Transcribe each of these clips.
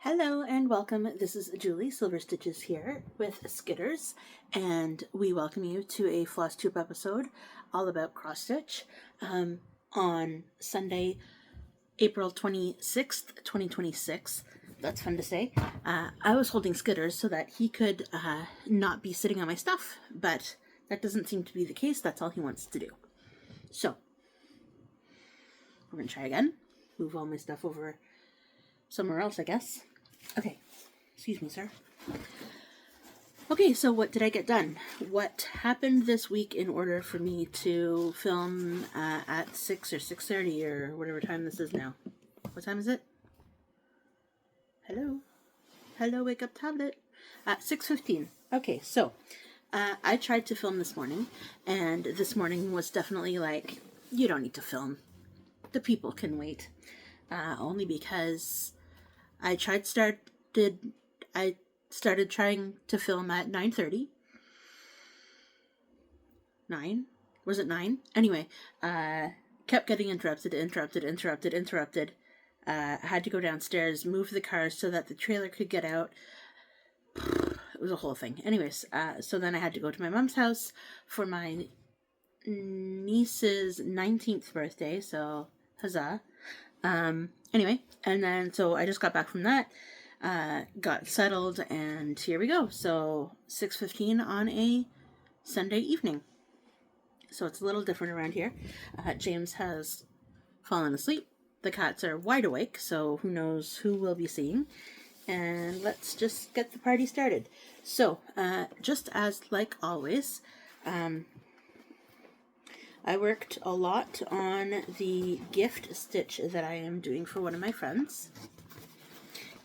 Hello and welcome. This is Julie, SylverStitches here with Skitters, and we welcome you to a FlossTube episode all about cross stitch on Sunday, April 26th, 2026. That's fun to say. I was holding Skitters so that he could not be sitting on my stuff, but that doesn't seem to be the case. That's all he wants to do. So, we're going to try again. Move all my stuff over somewhere else, I guess. Okay, excuse me, sir. Okay, so what did I get done? What happened this week in order for me to film at 6 or 6:30 or whatever time this is now? What time is it? Hello? Hello, wake up tablet. 6:15. Okay, so I tried to film this morning, and this morning was definitely like, you don't need to film. The people can wait. Only because I started trying to film at 9:30. 9? Was it 9? Anyway, kept getting interrupted. Had to go downstairs, move the car so that the trailer could get out. It was a whole thing. Anyways, so then I had to go to my mom's house for my niece's 19th birthday, so huzzah. Anyway, and then so I just got back from that, got settled, and here we go. So 6:15 on a Sunday evening. So it's a little different around here. James has fallen asleep. The cats are wide awake, so who knows who we'll be seeing. And let's just get the party started. So, just as like always, I worked a lot on the gift stitch that I am doing for one of my friends.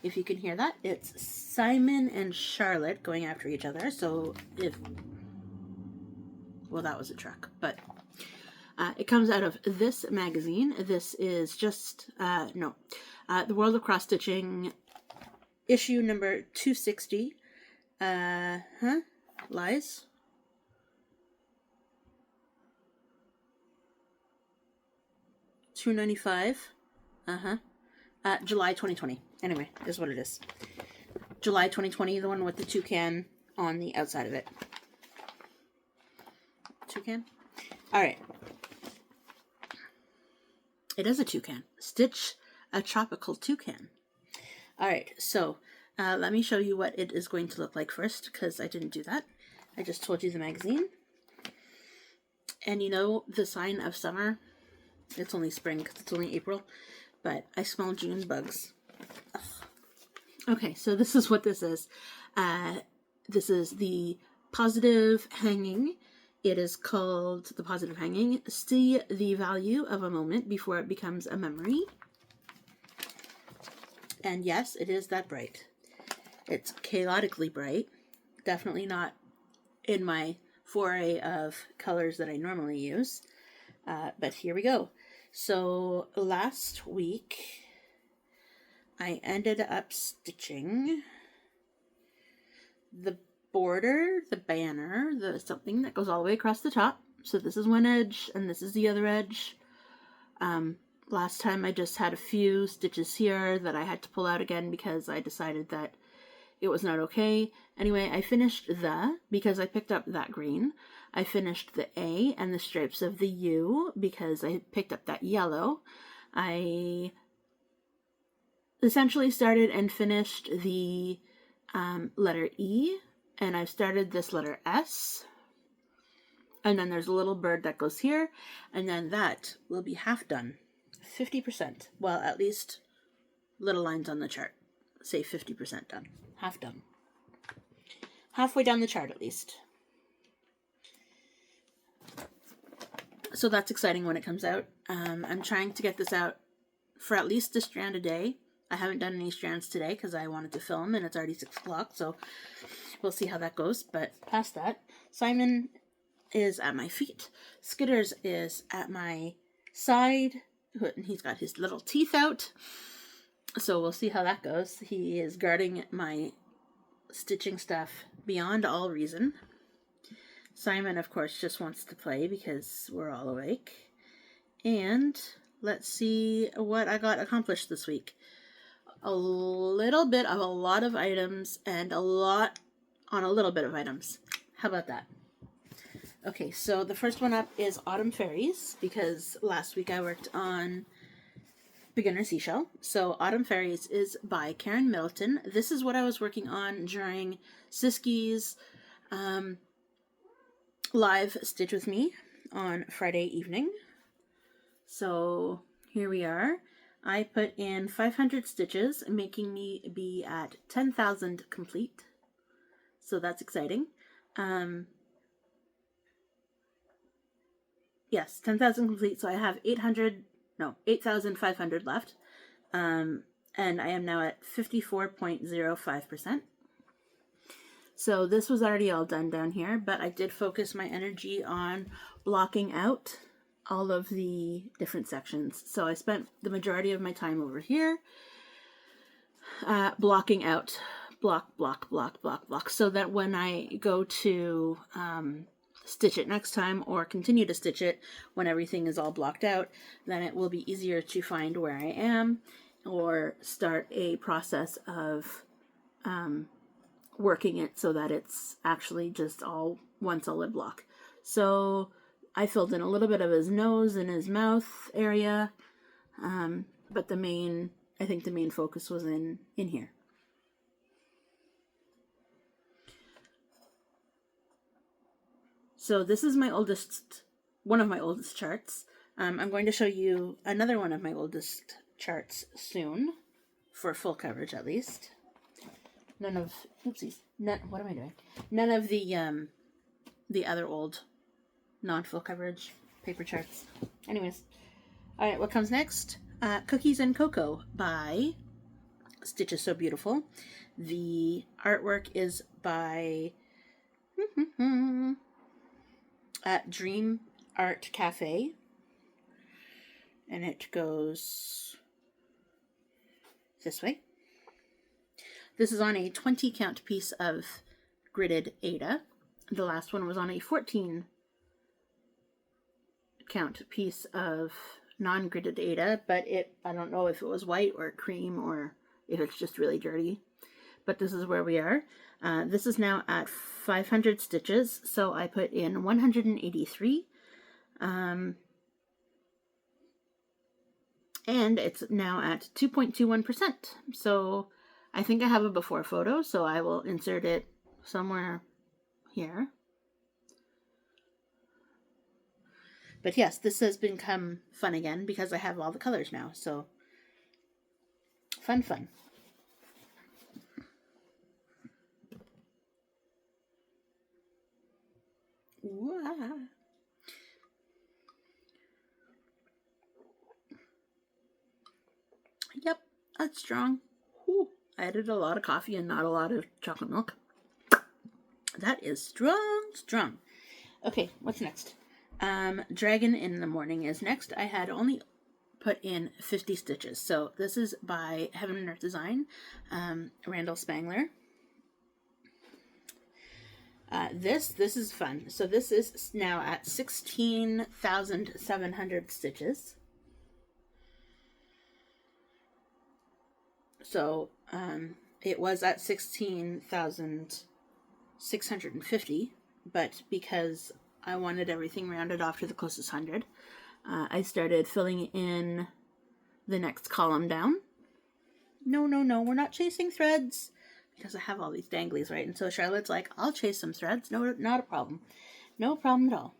If you can hear that, it's Simon and Charlotte going after each other. So well, that was a truck, but it comes out of this magazine. This is just, The World of Cross Stitching, issue number 260. Lies? $2.95. July 2020. Anyway, is what it is. July 2020, the one with the toucan on the outside of it. Toucan? Alright. It is a toucan. Stitch a tropical toucan. Alright, so let me show you what it is going to look like first, because I didn't do that. I just told you the magazine. And you know the sign of summer? It's only spring because it's only April, but I smell June bugs. Ugh. Okay, so this is what this is. This is the positive hanging. It is called the positive hanging. See the value of a moment before it becomes a memory. And yes, it is that bright. It's chaotically bright. Definitely not in my foray of colors that I normally use. But here we go. So last week, I ended up stitching the border, the banner, the something that goes all the way across the top. So this is one edge, and this is the other edge. Last time I just had a few stitches here that I had to pull out again because I decided that it was not okay. Anyway, I finished because I picked up that green. I finished the A and the stripes of the U because I picked up that yellow. I essentially started and finished the letter E, and I've started this letter S. And then there's a little bird that goes here, and then that will be half done. 50%. Well, at least little lines on the chart say 50% done. Half done. Halfway down the chart, at least. So that's exciting when it comes out. I'm trying to get this out for at least a strand a day. I haven't done any strands today because I wanted to film, and it's already 6 o'clock, so we'll see how that goes. But past that, Simon is at my feet. Skitters is at my side, and he's got his little teeth out. So we'll see how that goes. He is guarding my stitching stuff beyond all reason. Simon, of course, just wants to play because we're all awake. And let's see what I got accomplished this week. a little bit of a lot of items and a lot on a little bit of items. How about that? Okay, so the first one up is Autumn Fairies, because last week I worked on Beginner Seashell. So Autumn Fairies is by Karen Middleton. This is what I was working on during Siski's live Stitch With Me on Friday evening. So here we are. I put in 500 stitches, making me be at 10,000 complete. So that's exciting. Yes, 10,000 complete. So I have 8,500 left. And I am now at 54.05%. So this was already all done down here, but I did focus my energy on blocking out all of the different sections. So I spent the majority of my time over here blocking out block, so that when I go to stitch it next time or continue to stitch it when everything is all blocked out, then it will be easier to find where I am or start a process of working it so that it's actually just all one solid block. So I filled in a little bit of his nose and his mouth area, but I think the main focus was in here. So this is one of my oldest charts. I'm going to show you another one of my oldest charts soon, for full coverage at least. What am I doing? None of the other old non-full coverage paper charts. Anyways, all right, what comes next? Cookies and Cocoa by Stitches So Beautiful. The artwork is by Dream Art Cafe, and it goes this way. This is on a 20 count piece of gridded Aida. The last one was on a 14 count piece of non-gridded Aida, but I don't know if it was white or cream or if it's just really dirty. But this is where we are. This is now at 500 stitches, so I put in 183. And it's now at 2.21%. So I think I have a before photo, so I will insert it somewhere here. But yes, this has become fun again because I have all the colors now, so fun. Wow. Yep, that's strong. Whew. I added a lot of coffee and not a lot of chocolate milk. That is strong. Okay, what's next? Dragon in the Morning is next. I had only put in 50 stitches. So this is by Heaven and Earth Design, Randall Spangler. This is fun. So this is now at 16,700 stitches. So it was at 16,650, but because I wanted everything rounded off to the closest 100, I started filling in the next column down. No, we're not chasing threads, because I have all these danglies, right? And so Charlotte's like, I'll chase some threads. No, not a problem. No problem at all.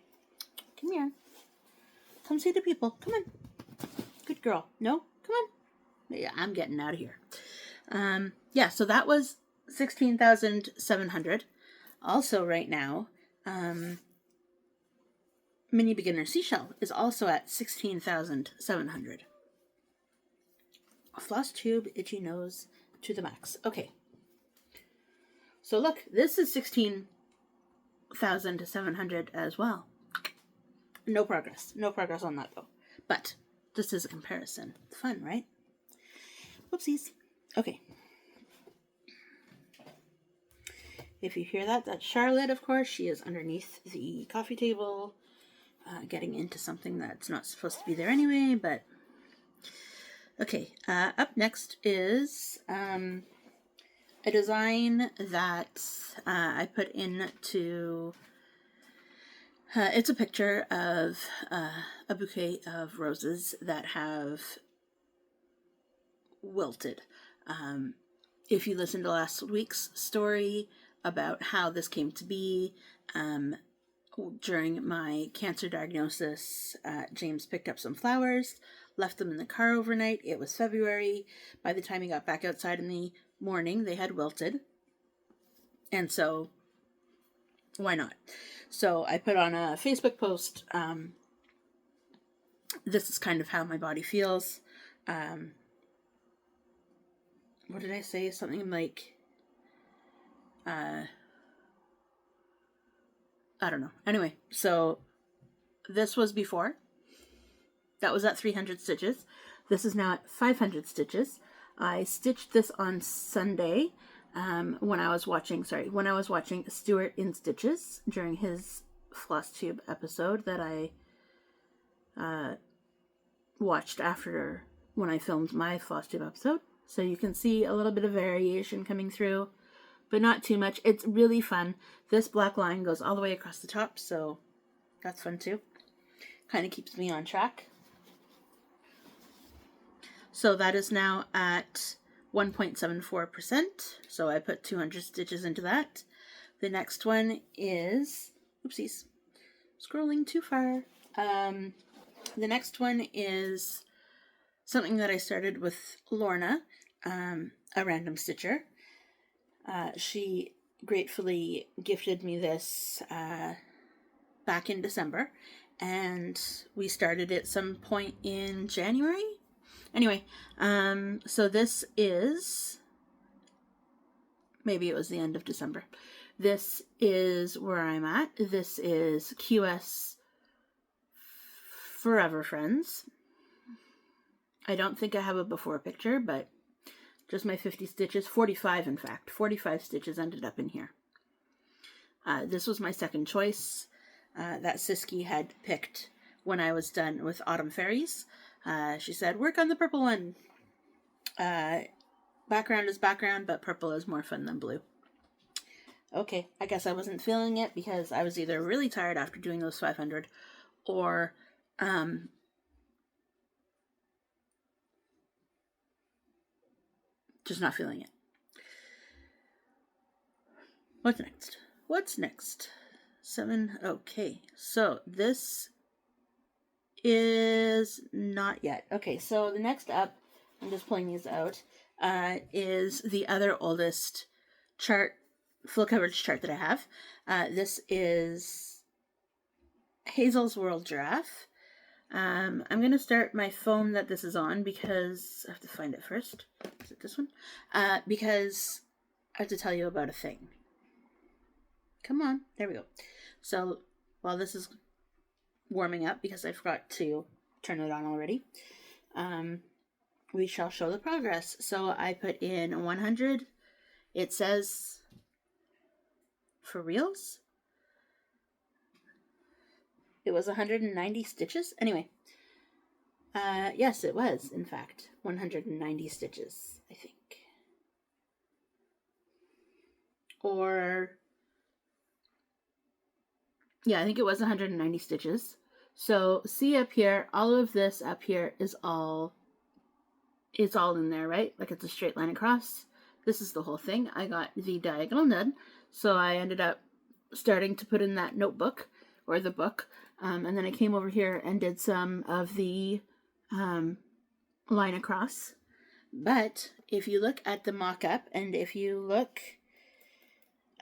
Come here. Come see the people. Come on. Good girl. No? Come on. Yeah, I'm getting out of here. Yeah, so that was 16,700. Also right now, Mini Beginner Seashell is also at 16,700. FlossTube, itchy nose to the max. Okay. So look, this is 16,700 as well. No progress. No progress on that though. But this is a comparison. Fun, right? Whoopsies. Okay. If you hear that, that's Charlotte, of course. She is underneath the coffee table, getting into something that's not supposed to be there anyway, but Okay, up next is a design that I put into... it's a picture of a bouquet of roses that have wilted. If you listen to last week's story about how this came to be, during my cancer diagnosis, James picked up some flowers, left them in the car overnight. It was February. By the time he got back outside in the morning, they had wilted. And so, why not? So I put on a Facebook post, this is kind of how my body feels. What did I say? Something like, I don't know. Anyway, so this was before. That was at 300 stitches. This is now at 500 stitches. I stitched this on Sunday when I was watching Stuart in Stitches during his FlossTube episode that I watched after when I filmed my FlossTube episode. So you can see a little bit of variation coming through, but not too much. It's really fun. This black line goes all the way across the top, so that's fun too. Kind of keeps me on track. So that is now at 1.74%. So I put 200 stitches into that. The next one is, oopsies, scrolling too far. The next one is something that I started with Lorna, a random stitcher. She gratefully gifted me this back in December, and we started it some point in January. Anyway, so this is, maybe it was the end of December. This is where I'm at. This is QS Forever Friends. I don't think I have a before picture, but just my 50 stitches, 45 in fact. 45 stitches ended up in here. This was my second choice that Siski had picked when I was done with Autumn Fairies. She said, work on the purple one. Background is background, but purple is more fun than blue. Okay, I guess I wasn't feeling it because I was either really tired after doing those 500 or just not feeling it. What's next? 7. Okay, so this is not yet. Okay, so the next up, I'm just pulling these out, is the other oldest chart, full coverage chart that I have. This is Hazel's World Giraffe. I'm going to start my phone that this is on because I have to find it first. Is it this one? Because I have to tell you about a thing. Come on. There we go. So while this is warming up, because I forgot to turn it on already, we shall show the progress. So I put in 100. It says for reals. It was 190 stitches. Anyway, yes, it was, in fact, 190 stitches, I think. Or, yeah, I think it was 190 stitches. So, see up here, all of this up here is all, it's all in there, right? Like it's a straight line across. This is the whole thing. I got the diagonal done, so I ended up starting to put in that notebook, or the book, and then I came over here and did some of the line across. But if you look at the mock-up, and if you look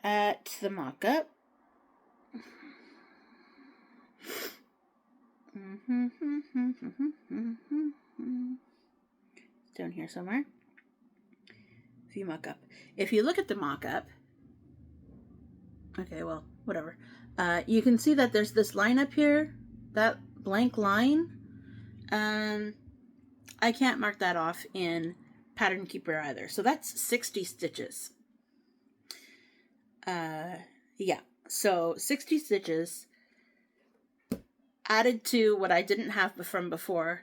at the mock-up, down here somewhere, view mock-up. If you look at the mock-up, okay, well, whatever. You can see that there's this line up here, that blank line. I can't mark that off in Pattern Keeper either. So that's 60 stitches. Yeah, so 60 stitches added to what I didn't have from before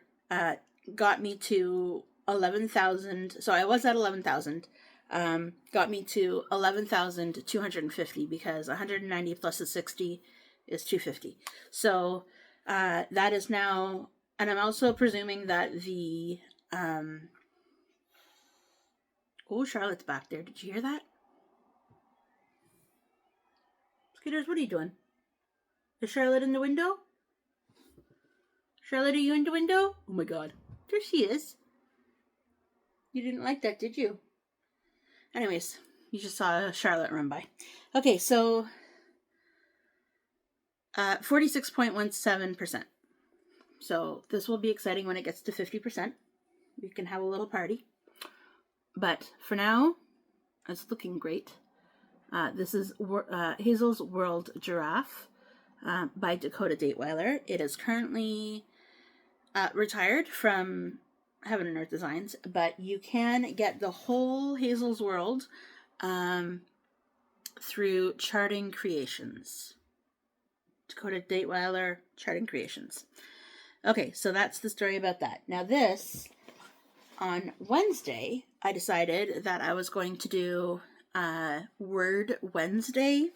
got me to 11,000. So I was at 11,000. Got me to 11,250 because 190 plus the 60 is 250. So that is now, and I'm also presuming that the oh, Charlotte's back there. Did you hear that? Skitters, what are you doing? Is Charlotte in the window? Charlotte, are you in the window? Oh my god. There she is. You didn't like that, did you? Anyways, you just saw Charlotte run by. Okay, so 46.17%. So this will be exciting when it gets to 50%. We can have a little party. But for now, it's looking great. This is Hazel's World Giraffe by Dakota Dateweiler. It is currently retired from Heaven and Earth Designs, but you can get the whole Hazel's World through Charting Creations. Dakota Dateweiler, Charting Creations. Okay, so that's the story about that. Now this, on Wednesday, I decided that I was going to do Word Wednesday.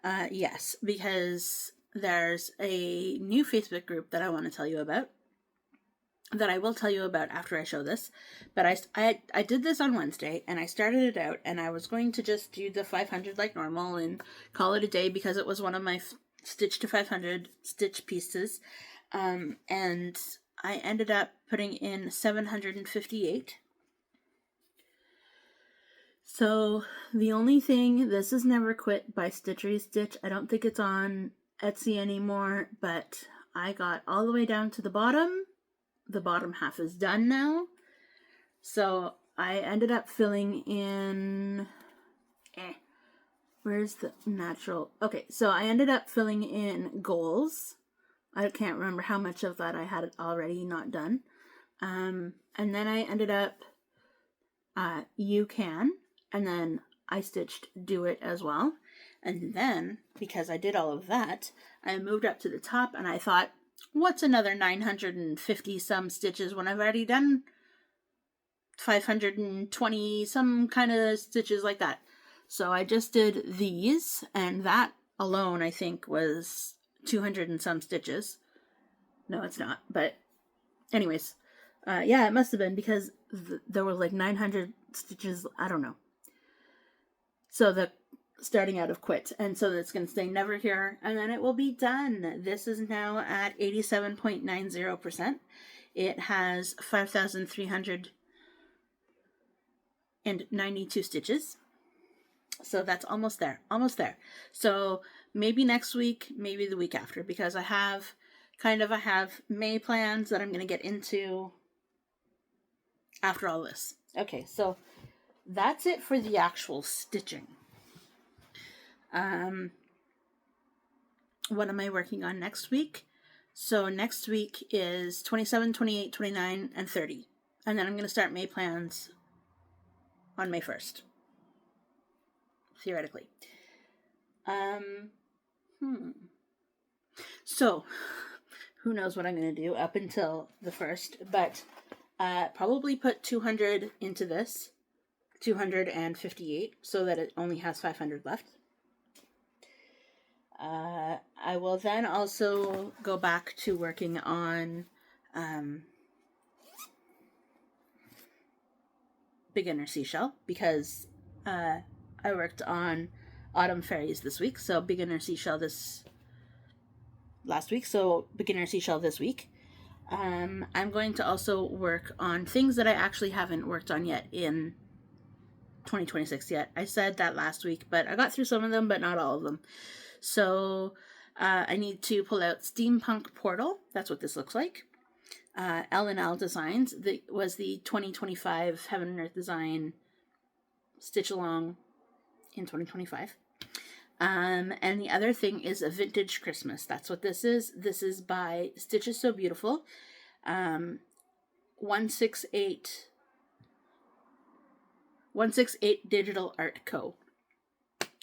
Yes, because there's a new Facebook group that I want to tell you about, that I will tell you about after I show this. But I did this on Wednesday, and I started it out, and I was going to just do the 500 like normal and call it a day because it was one of my Stitch to 500 stitch pieces. And I ended up putting in 758. So the only thing, this is Never Quit by Stitchery Stitch. I don't think it's on Etsy anymore, but I got all the way down to the bottom. The bottom half is done now. So I ended up filling in... Where's the natural? Okay, so I ended up filling in goals. I can't remember how much of that I had already not done. And then I ended up You Can, and then I stitched Do It as well. And then, because I did all of that, I moved up to the top and I thought, what's another 950 some stitches when I've already done 520 some kind of stitches like that. So I just did these, and that alone I think was 200 and some stitches. No, it's not. But anyways, yeah, it must have been because there were like 900 stitches. I don't know. So the starting out of quit. And so it's going to stay never here. And then it will be done. This is now at 87.90%. It has 5,392 stitches. So that's almost there. Almost there. So maybe next week, maybe the week after, because I have May plans that I'm going to get into after all this. Okay, so that's it for the actual stitching. What am I working on next week? So next week is 27, 28, 29, and 30. And then I'm going to start May plans on May 1st. Theoretically. So, who knows what I'm going to do up until the 1st, but probably put 200 into this, 258, so that it only has 500 left. I will then also go back to working on Beginner Seashell, because I worked on Autumn Fairies this week, so Beginner Seashell last week, so Beginner Seashell this week. I'm going to also work on things that I actually haven't worked on yet in 2026 yet. I said that last week, but I got through some of them, but not all of them. So I need to pull out Steampunk Portal. That's what this looks like. L&L Designs was the 2025 Heaven and Earth Design Stitch Along in 2025. And the other thing is a Vintage Christmas. That's what this is. This is by Stitches So Beautiful. 168 Digital Art Co.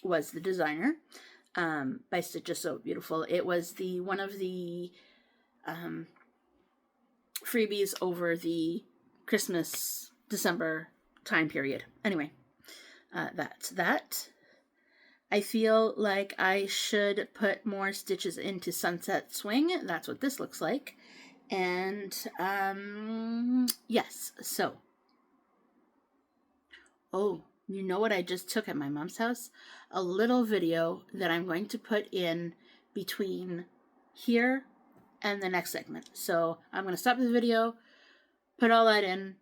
was the designer. By Stitches So Beautiful. It was one of the freebies over the Christmas, December time period. Anyway, that's that. I feel like I should put more stitches into Sunset Swing. That's what this looks like. And, yes, so. Oh, you know what I just took at my mom's house? A little video that I'm going to put in between here and the next segment. So I'm going to stop the video, put all that in,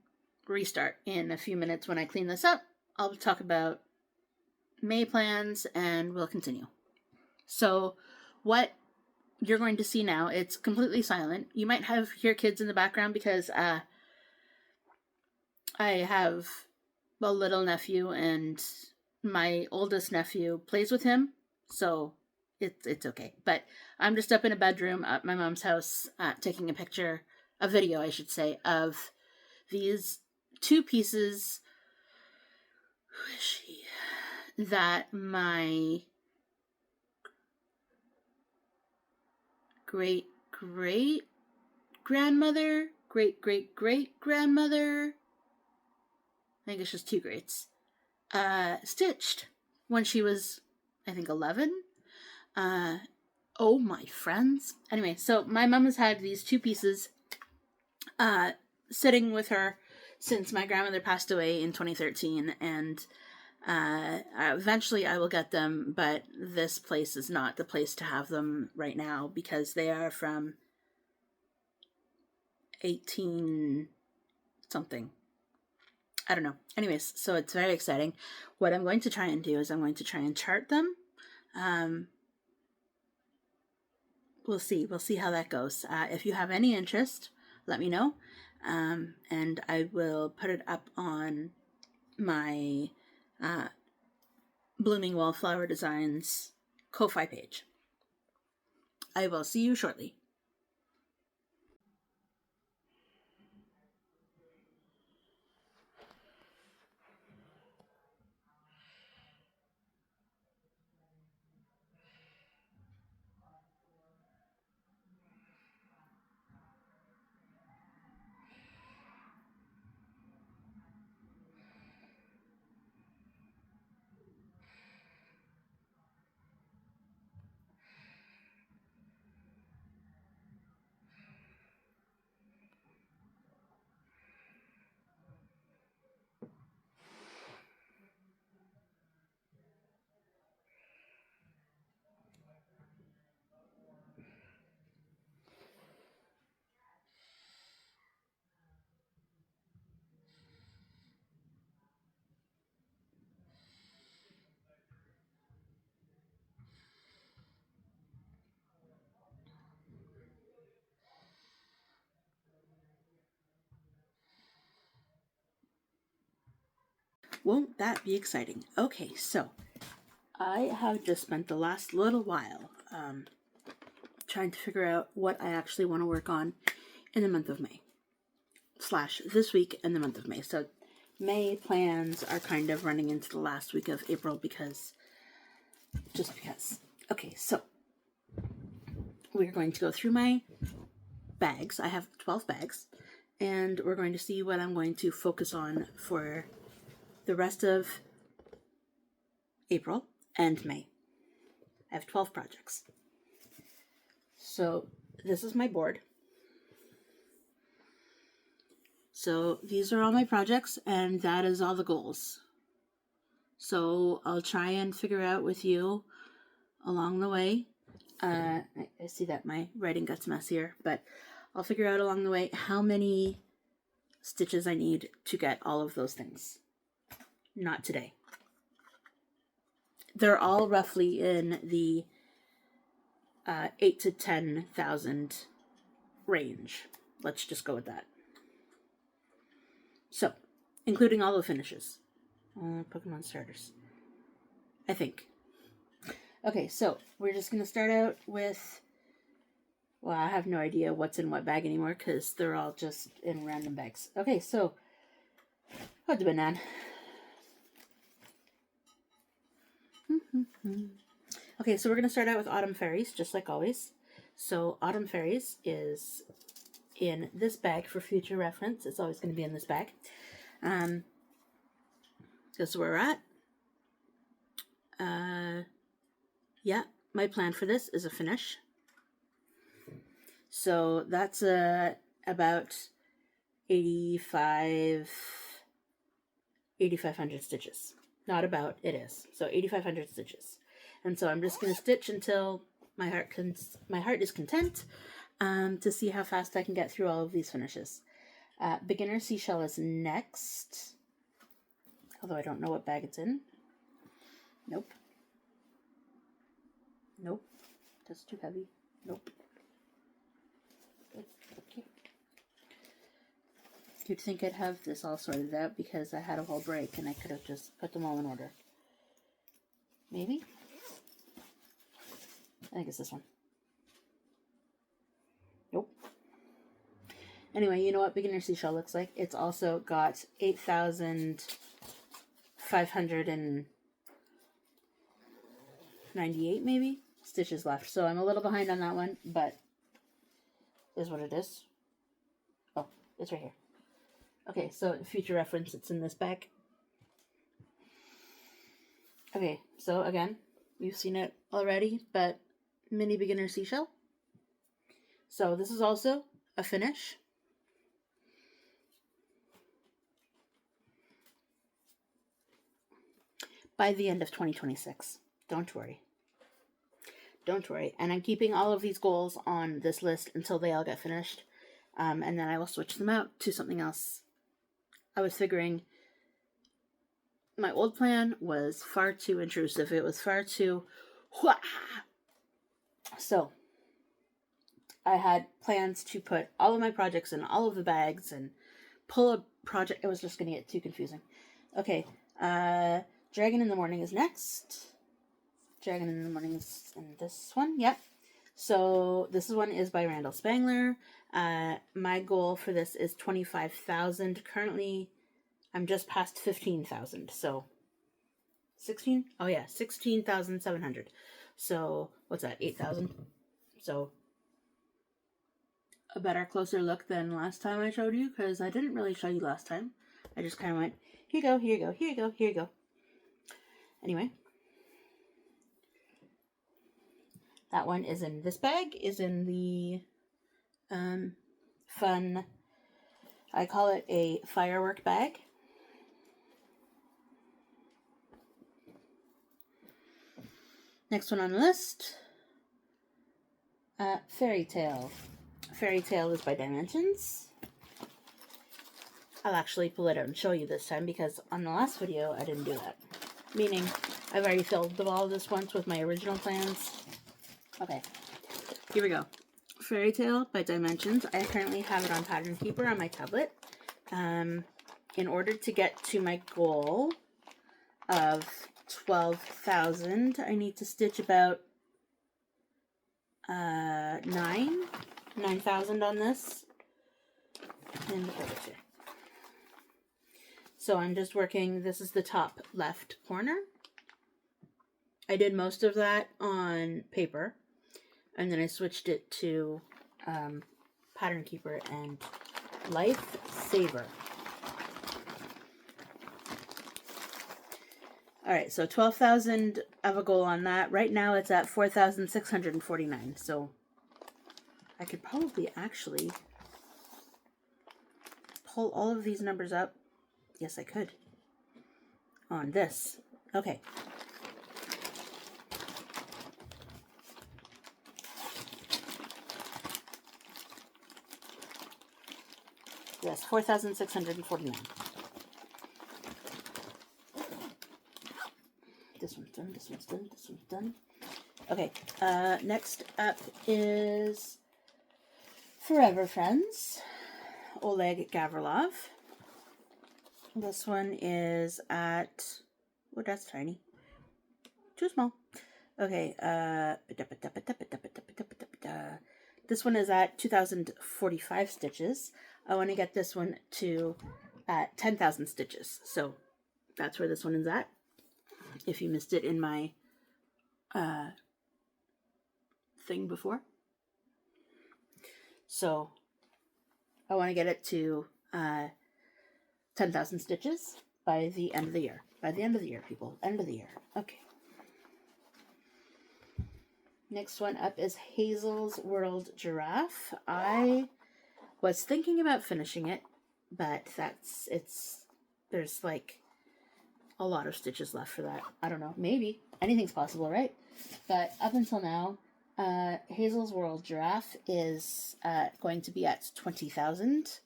restart in a few minutes. When I clean this up, I'll talk about May plans and we'll continue. So what you're going to see now, it's completely silent. You might hear kids in the background because I have a little nephew and my oldest nephew plays with him, so it's okay. But I'm just up in a bedroom at my mom's house taking a video, I should say, of these two pieces. Who is she? That my great-great-grandmother, great-great-great-grandmother, I think it's just two greats, stitched when she was, I think, 11. Oh, my friends. Anyway, so my mom has had these two pieces sitting with her since my grandmother passed away in 2013, and eventually I will get them, but this place is not the place to have them right now because they are from 18 something. I don't know. Anyways, so it's very exciting. What I'm going to try and do is I'm going to try and chart them. We'll see. We'll see how that goes. If you have any interest, let me know. And I will put it up on my BloomingWallflowerDesigns Ko-Fi page. I will see you shortly. Won't that be exciting? Okay, so I have just spent the last little while trying to figure out what I actually want to work on in the month of May. / this week and the month of May. So May plans are kind of running into the last week of April because. Okay, so we're going to go through my bags. I have 12 bags. And we're going to see what I'm going to focus on for the rest of April and May. I have 12 projects. So this is my board. So these are all my projects, and that is all the goals. So I'll try and figure out with you along the way. I see that my writing gets messier, but I'll figure out along the way how many stitches I need to get all of those things. Not today. They're all roughly in the 8,000 to 10,000 range. Let's just go with that. So, including all the finishes. Pokemon starters. I think. Okay, so we're just going to start out with... Well, I have no idea what's in what bag anymore because they're all just in random bags. Okay, so... What the banana? Okay, so we're going to start out with Autumn Fairies, just like always. So Autumn Fairies is in this bag for future reference. It's always going to be in this bag. This is where we're at. Yeah, my plan for this is a finish. So that's about 8,500 stitches. Not about, it is. So 8,500 stitches. And so I'm just going to stitch until my heart is content, to see how fast I can get through all of these finishes. Beginner Seashell is next. Although I don't know what bag it's in. Nope. Nope. That's too heavy. Nope. Okay. You'd think I'd have this all sorted out because I had a whole break and I could have just put them all in order. Maybe? I think it's this one. Nope. Anyway, you know what Beginner Seashell looks like? It's also got 8,598 maybe stitches left. So I'm a little behind on that one, but is what it is. Oh, it's right here. Okay, so future reference, it's in this bag. Okay, so again, you've seen it already, but mini Beginner Seashell. So this is also a finish. By the end of 2026. Don't worry. Don't worry. And I'm keeping all of these goals on this list until they all get finished. And then I will switch them out to something else. I was figuring my old plan was far too intrusive. It was far too... So, I had plans to put all of my projects in all of the bags and pull a project. It was just going to get too confusing. Okay, Dragon in the Morning is next. Dragon in the Morning is in this one. Yep. So this one is by Randall Spangler. My goal for this is 25,000. Currently, I'm just past 15,000. So 16? Oh yeah, 16,700. So what's that? 8,000. So a better, closer look than last time I showed you, because I didn't really show you last time. I just kind of went, here you go, here you go, here you go, here you go. Anyway, that one is in this bag, is in the fun, I call it a firework bag. Next one on the list, Fairy Tale. Fairy Tale is by Dimensions. I'll actually pull it out and show you this time, because on the last video I didn't do that. Meaning, I've already filled all of this once with my original plans. Okay, here we go. Fairy Tale by Dimensions. I currently have it on Pattern Keeper on my tablet. In order to get to my goal of 12,000, I need to stitch about 9,000 on this. And the purpose here. So I'm just working, this is the top left corner. I did most of that on paper, and then I switched it to Pattern Keeper and Lifesaver. Alright, so 12,000 of a goal on that. Right now it's at 4,649, so I could probably actually pull all of these numbers up. Yes, I could. On this. Okay. Yes, 4,649. This one's done, this one's done, this one's done. Okay, next up is Forever Friends, Oleg Gavrilov. This one is at, oh, that's tiny. Too small. Okay, this one is at 2,045 stitches. I want to get this one to 10,000 stitches. So that's where this one is at. If you missed it in my thing before. So I want to get it to 10,000 stitches by the end of the year. By the end of the year, people. End of the year. Okay. Next one up is Hazel's World Giraffe. I was thinking about finishing it, but there's like a lot of stitches left for that. I don't know. Maybe. Anything's possible, right? But up until now, Hazel's World Giraffe is going to be at 20,000.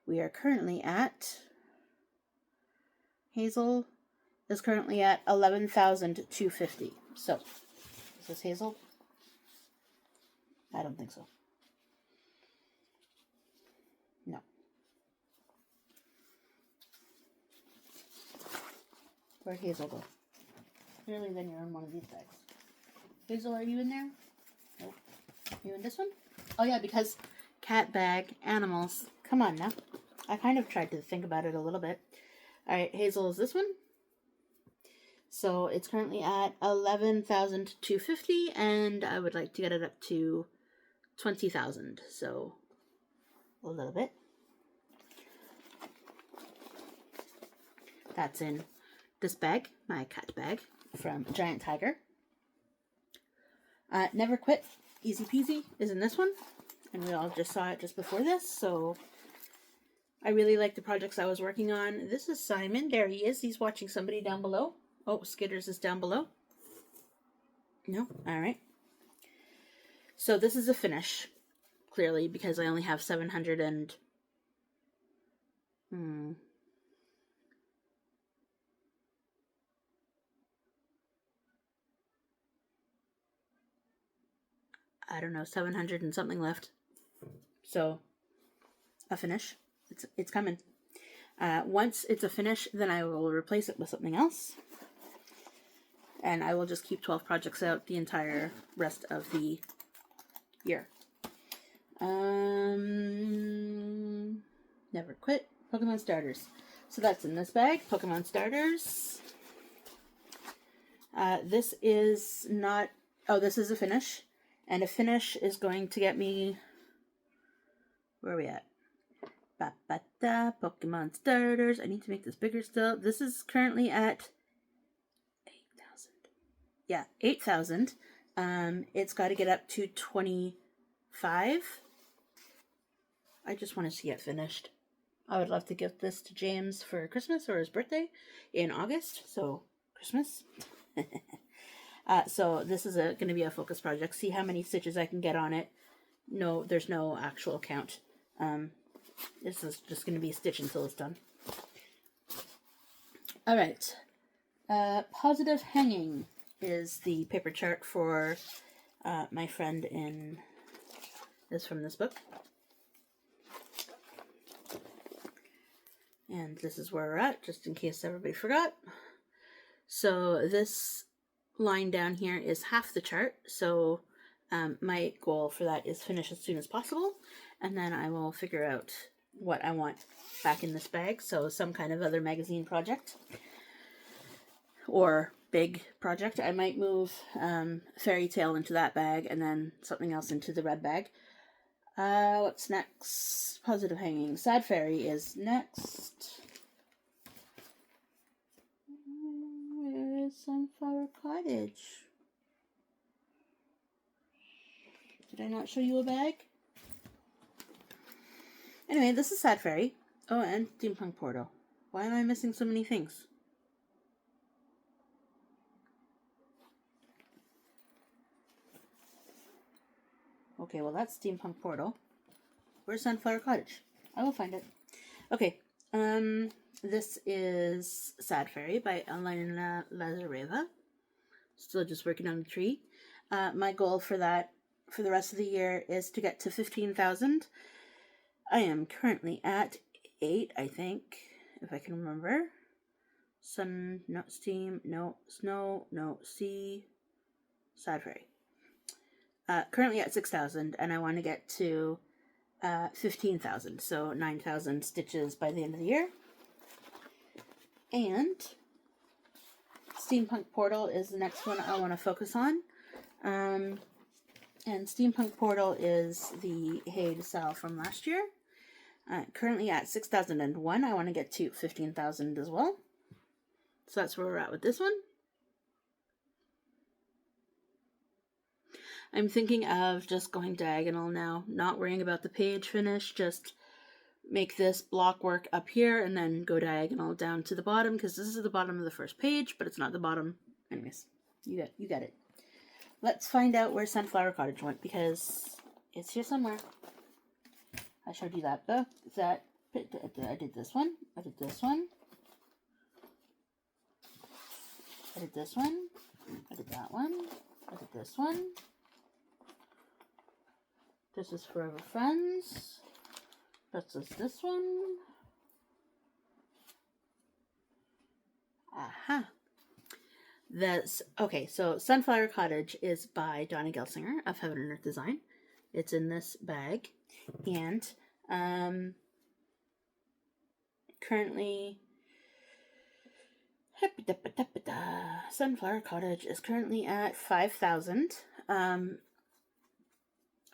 We are currently at... Hazel is currently at 11,250. So, is this Hazel? I don't think so. No. Where'd Hazel go? Clearly then you're in one of these bags. Hazel, are you in there? Nope. You in this one? Oh yeah, because cat bag, animals. Come on now. I kind of tried to think about it a little bit. Alright, Hazel is this one. So it's currently at 11,250 and I would like to get it up to 20,000. So a little bit. That's in this bag, my cat bag from Giant Tiger. Never Quit, Easy Peasy is in this one. And we all just saw it just before this, so I really like the projects I was working on. This is Simon. There he is. He's watching somebody down below. Oh, Skitters is down below. No? Alright. So this is a finish, clearly, because I only have 700 and... I don't know, 700 and something left. So, a finish. It's coming. Once it's a finish, then I will replace it with something else. And I will just keep 12 projects out the entire rest of the year. Never Quit. Pokemon Starters. So that's in this bag. Pokemon Starters. This is not... Oh, this is a finish. And a finish is going to get me... Where are we at? Ba-ba-da, Pokemon Starters. I need to make this bigger still. This is currently at 8,000. Yeah, 8,000. It's got to get up to 25. I just want to see it finished. I would love to give this to James for Christmas or his birthday in August. So, Christmas. So this is going to be a focus project. See how many stitches I can get on it. No, there's no actual count. This is just going to be a stitch until it's done. Alright. Positive Hanging is the paper chart for my friend in... This from this book. And this is where we're at, just in case everybody forgot. So this line down here is half the chart, so my goal for that is finish as soon as possible, and then I will figure out what I want back in this bag, so some kind of other magazine project, or big project. I might move Fairy Tale into that bag, and then something else into the red bag. What's next? Positive Hanging. Sad Fairy is next. Where's Sunflower Cottage? Did I not show you a bag? Anyway, this is Sad Fairy. Oh, and Steampunk Portal. Why am I missing so many things? Okay, well that's Steampunk Portal. Where's Sunflower Cottage? I will find it. Okay, this is Sad Fairy by Elena Lazareva. Still just working on the tree. My goal for that, for the rest of the year, is to get to 15,000. I am currently at 8, I think, if I can remember. Sun, no, steam, no, snow, no, sea, Sad Fairy. Currently at 6,000, and I want to get to 15,000, so 9,000 stitches by the end of the year. And Steampunk Portal is the next one I want to focus on. And Steampunk Portal is the Hay de Sal from last year. Currently at 6,001. I want to get to 15,000 as well. So that's where we're at with this one. I'm thinking of just going diagonal now, not worrying about the page finish, just make this block work up here and then go diagonal down to the bottom, because this is the bottom of the first page, but it's not the bottom. Anyways, you get it. Let's find out where Sunflower Cottage went, because it's here somewhere. I showed you that book. I did this one. I did this one. I did this one. I did that one. I did this one. This is Forever Friends. This is this one. Aha. Okay, so Sunflower Cottage is by Donna Gelsinger of Heaven and Earth Design. It's in this bag. And currently Sunflower Cottage is currently at 5,000.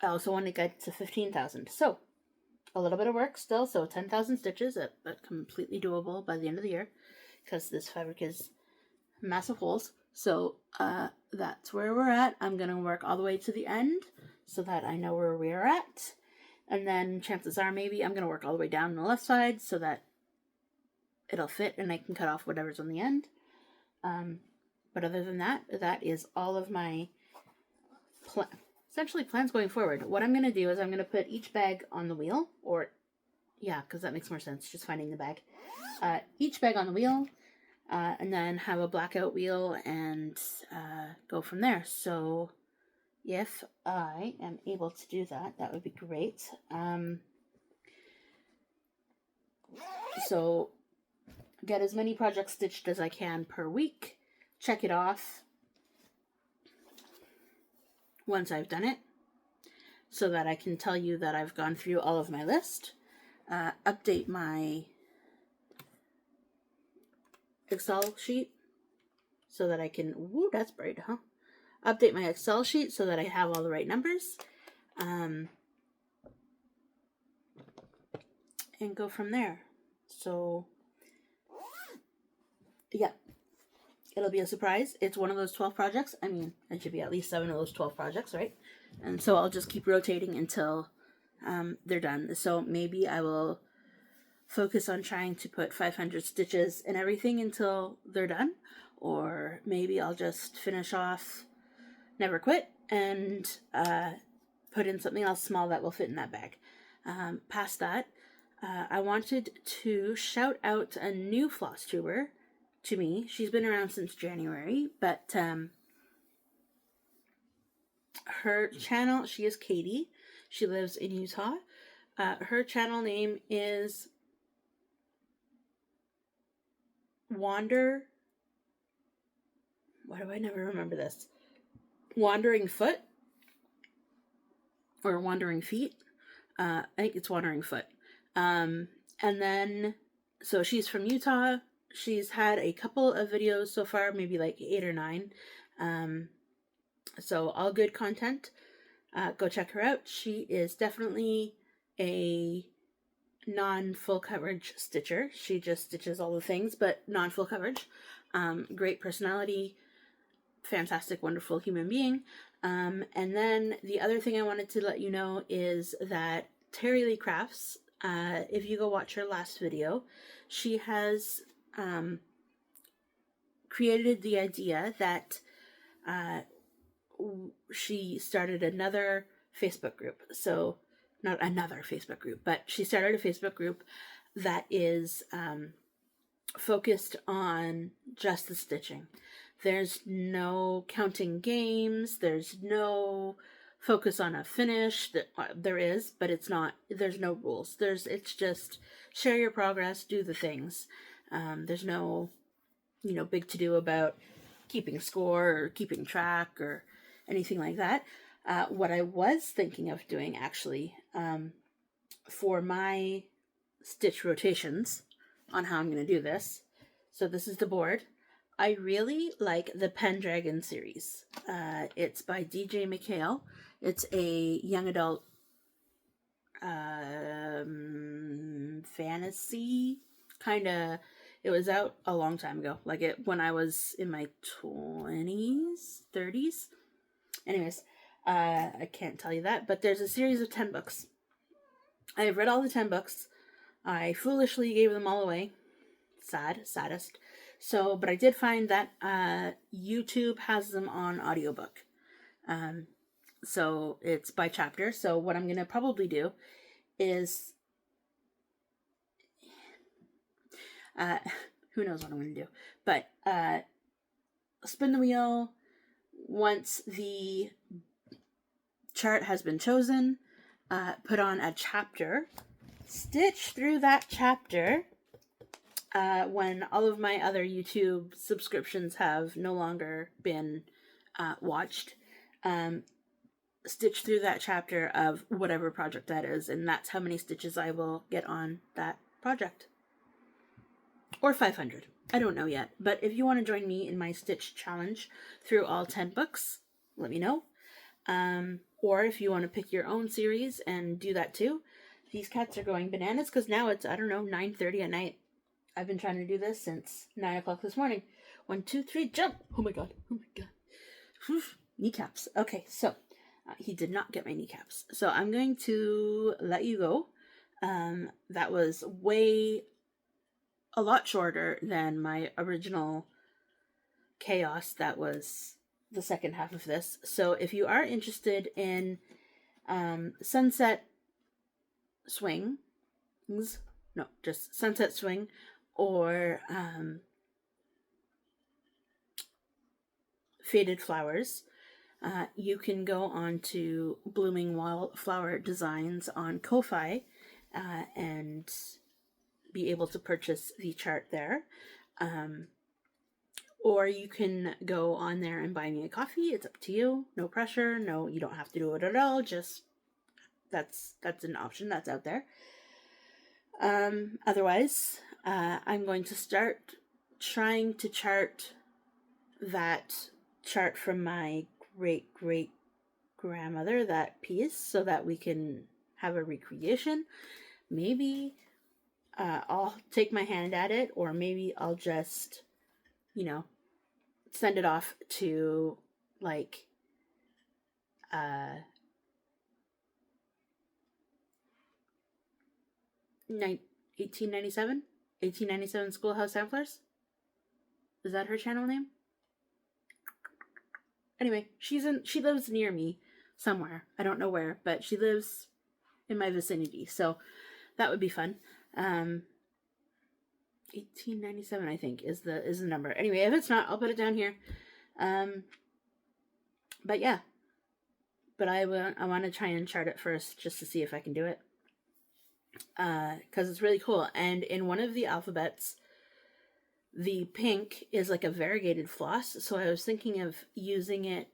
I also want to get to 15,000. So a little bit of work still. So 10,000 stitches, but completely doable by the end of the year, because this fabric is massive holes. So that's where we're at. I'm going to work all the way to the end so that I know where we're at. And then chances are maybe I'm going to work all the way down the left side so that it'll fit and I can cut off whatever's on the end. But other than that, that is all of my essentially plans going forward. What I'm going to do is I'm going to put each bag on the wheel, or yeah, because that makes more sense, just finding the bag. Each bag on the wheel, and then have a blackout wheel and go from there. So if I am able to do that, that would be great. So get as many projects stitched as I can per week. Check it off once I've done it, so that I can tell you that I've gone through all of my list. Update my Excel sheet so that I can, woo, that's bright, huh? Update my Excel sheet so that I have all the right numbers. And go from there. So, yeah. It'll be a surprise. It's one of those 12 projects. I mean, it should be at least 7 of those 12 projects, right? And so I'll just keep rotating until they're done. So maybe I will focus on trying to put 500 stitches in everything until they're done. Or maybe I'll just finish off Never Quit and put in something else small that will fit in that bag. Past that, I wanted to shout out a new FlossTuber to me. She's been around since January, but her channel, she is Katie. She lives in Utah. Her channel name is Why do I never remember this? Wandering Foot or Wandering Feet. I think it's Wandering Foot. And then, so she's from Utah. She's had a couple of videos so far, maybe like 8 or 9. So all good content. Go check her out. She is definitely a non-full coverage stitcher. She just stitches all the things, but non-full coverage. Great personality. Fantastic, wonderful human being. And then the other thing I wanted to let you know is that Terrylee Crafts, if you go watch her last video, she has created the idea that she started another Facebook group. So not another Facebook group, but she started a Facebook group that is focused on just the stitching. There's no counting games. There's no focus on a finish. There is, but it's not. There's no rules. It's just share your progress, do the things. There's no, big to do about keeping score or keeping track or anything like that. What I was thinking of doing actually, for my stitch rotations on how I'm going to do this. So this is the board. I really like the Pendragon series. It's by DJ McHale. It's a young adult fantasy kind of. It was out a long time ago, like when I was in my 20s, 30s. Anyways, I can't tell you that, but there's a series of 10 books. I have read all the 10 books. I foolishly gave them all away. Saddest. So, but I did find that YouTube has them on audiobook. So it's by chapter. So what I'm going to probably do is, who knows what I'm going to do, but spin the wheel once the chart has been chosen, put on a chapter, stitch through that chapter when all of my other YouTube subscriptions have no longer been watched. Stitch through that chapter of whatever project that is, and that's how many stitches I will get on that project. Or 500. I don't know yet. But if you want to join me in my stitch challenge through all 10 books, let me know. Or if you want to pick your own series and do that too. These cats are going bananas because now it's, 9:30 at night. I've been trying to do this since 9 o'clock this morning. 1, 2, 3, jump! Oh my god. Whew. Kneecaps. Okay, so he did not get my kneecaps. So I'm going to let you go. That was a lot shorter than my original chaos that was the second half of this. So if you are interested in Sunset Swing, or Faded Flowers, you can go on to BloomingWallflowerDesigns on Ko-Fi and be able to purchase the chart there. Or you can go on there and buy me a coffee. It's up to you. No pressure. No, you don't have to do it at all. Just that's an option that's out there. Otherwise, I'm going to start trying to chart that chart from my great grandmother, that piece, so that we can have a recreation. Maybe I'll take my hand at it, or maybe I'll just, send it off to, 1897 Schoolhouse Samplers? Is that her channel name? Anyway, she lives near me somewhere. I don't know where, but she lives in my vicinity, so that would be fun. 1897, I think, is the number. Anyway, if it's not, I'll put it down here. But yeah. But I want to try and chart it first, just to see if I can do it. Because it's really cool. And in one of the alphabets, the pink is like a variegated floss. So I was thinking of using it,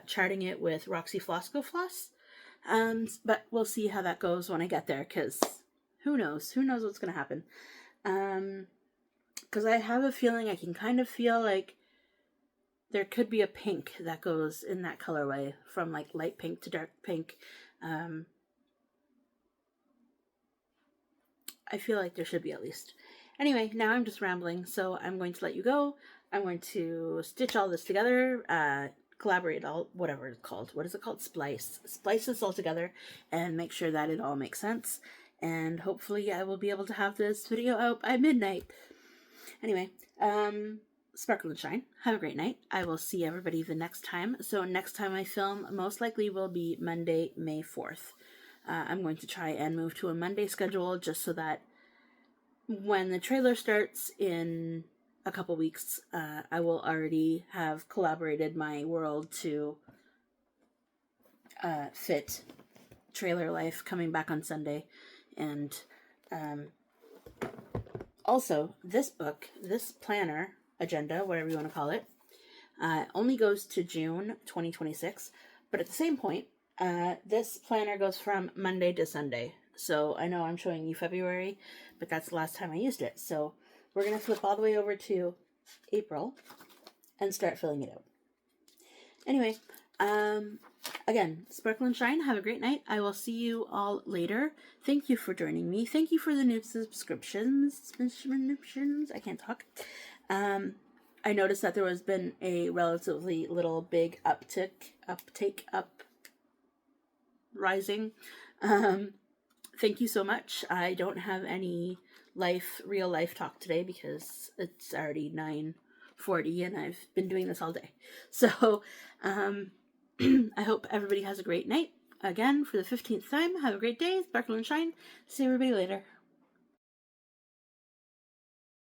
charting it with Roxy Flossco Floss. But we'll see how that goes when I get there, because who knows? Who knows what's going to happen? Because I have a feeling, I can kind of feel like there could be a pink that goes in that colorway, from like light pink to dark pink. I feel like there should be, at least. Anyway, now I'm just rambling, so I'm going to let you go. I'm going to stitch all this together, collaborate, whatever it's called. What is it called? Splice this all together and make sure that it all makes sense. And hopefully I will be able to have this video out by midnight. Anyway, sparkle and shine. Have a great night. I will see everybody the next time. So next time I film most likely will be Monday, May 4th. I'm going to try and move to a Monday schedule, just so that when the trailer starts in a couple weeks, I will already have collaborated my world to fit trailer life coming back on Sunday. And also, this book, this planner, agenda, whatever you want to call it, only goes to June 2026. But at the same point, this planner goes from Monday to Sunday. So I know I'm showing you February, but that's the last time I used it. So we're going to flip all the way over to April and start filling it out. Anyway, again, sparkle and shine. Have a great night. I will see you all later. Thank you for joining me. Thank you for the new subscriptions. I can't talk. I noticed that there has been a relatively little big rising. Thank you so much. I don't have any real life talk today because it's already 9:40 and I've been doing this all day. So, I hope everybody has a great night. Again, for the 15th time, have a great day. Sparkle and shine. See everybody later.